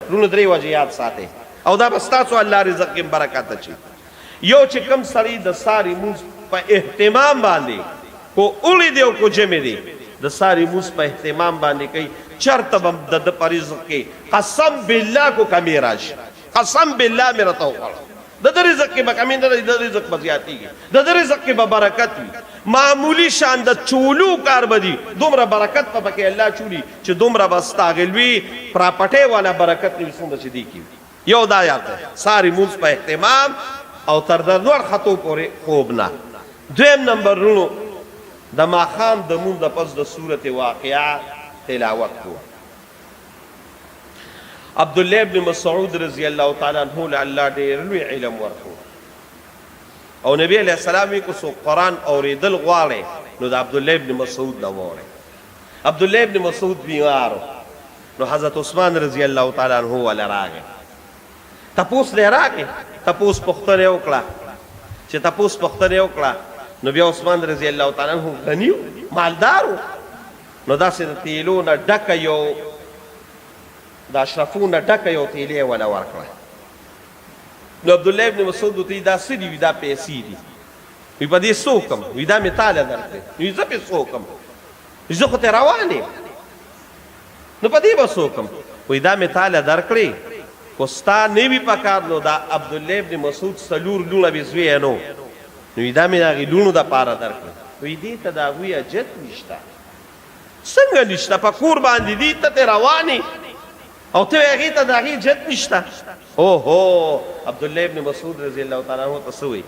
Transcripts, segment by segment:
رونو درې وجې یاد ساتئ او دا به ستاسو الله رزق کې برکت اچي. یو چې کوم سړی د ساري مونځ په اهتمام باندې کو اوړي دی او کو جمع دی د ساري مونځ په اهتمام باندې کوي چرته به د ده په رزق کې قسم بالله کو کمی راشي. قسم بالله مې راته وخوړه د ده رزق کې به کمی نه د رزق به زیاتېږي د ده رزق کې به برکت وي. معمولی شان د چولو کار به دي دومره برکت به پکې الله چولي چې دومره به ستاغل وي پراپټۍ والا برکت نه وي څومره چې دی کې. یو دا یاد دی ساري مونځ په اهتمام او تر د لوړ خطو پورې خوب نه. دویم نمبر رونو د ماښام د مونځ د پس د صورت واقعه تلاوت کوه. عبدالله ابن مسعود رضی الله تعالی عنہ له الله ډېر لوی علم ورکړو او نبی علیہ السلام یې کو سو قرآن اورېدل غواړي نو د عبدالله ابن مسعود نه واورئ. عبدالله ابن مسعود بیمار نو حضرت عثمان رضی الله تعالی عنہ ولا راغی تپوس دی راغی تپوس پوښتنه وکړه چې تپوس پوښتنه وکړه نو بیا عثمان رضی الله تعالی عنہ غنی مالدارو نو داسې د تیلو نه ډکه یو د اشرفو نه ډکه یو تیلې وله ورکړه. نو عبدالله ابن مسعود ورته دا څه دي وي دا پیسې دي وي په دې څه وکړم وي دا مې تاله درکړې وي زه پې څه وکړم وي زه خو ته روان یم نو په دې به څه وکړم وي دا مې تاله درکړې خو ستا نه وي په کار نو دا عبدالله ابن مسعود څلور لوڼه بې زویه نو نو وي دا مې د هغې لوڼو دپاره درکړې وي دې ته د هغوی حاجت نشته. څنګه نشته په کور باندې دي ته ترې روانې او ته هغې ته د هغې حاجت نشته. اوهو عبدالله ابن مسعود رضی الله تعالی عنہ ته څه وایي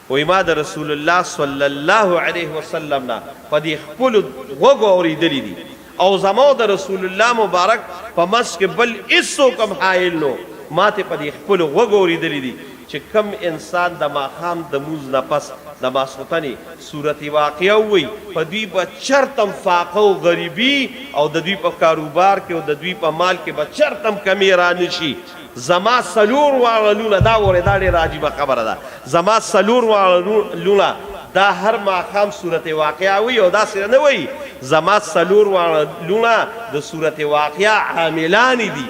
وایي ما د رسول الله صلی الله علیه وسلم نه په دې خپلو غوږو اورېدلي دي او زما د رسول الله مبارک په منځ کې بل هېڅوک هم حایل نو ما ته په دې خپلو غوږو اورېدلي دي چې کم انسان د ماښام د مونځ نه پس د ماسخوتنې صورت واقعه ووایي په دوی به چرتم فاقه او غریبي او د دوی په کاروبار کې او د دوی په مال کې به چرتم کمی را نشي. زما څلور واړه لونه دا وړې دا ډېره عجیبه خبره ده زما څلور واړه لونه دا هر ماښام صورت واقعه وي او داسې نه وایي زما څلور واړه لونه د صورت واقعه عاملانې دي.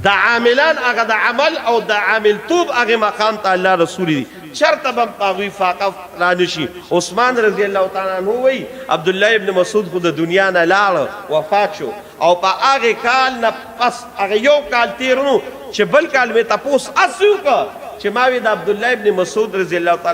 د عاملان هغه د عمل او د عاملتوب هغې مقام ته الله رسول دي چرته به په هغوی فاقه را نشي. عثمان رضی الله تعالی عنہ وایي عبدالله ابن مسعود خو د دنیا نه لاړه وفات شو او په هغې کال نه پس هغه یو کال تېر نو چې بل کال مې تپوس هسې وکړه چې ما وی د عبدالله ابن مسعود رضی الله تعالی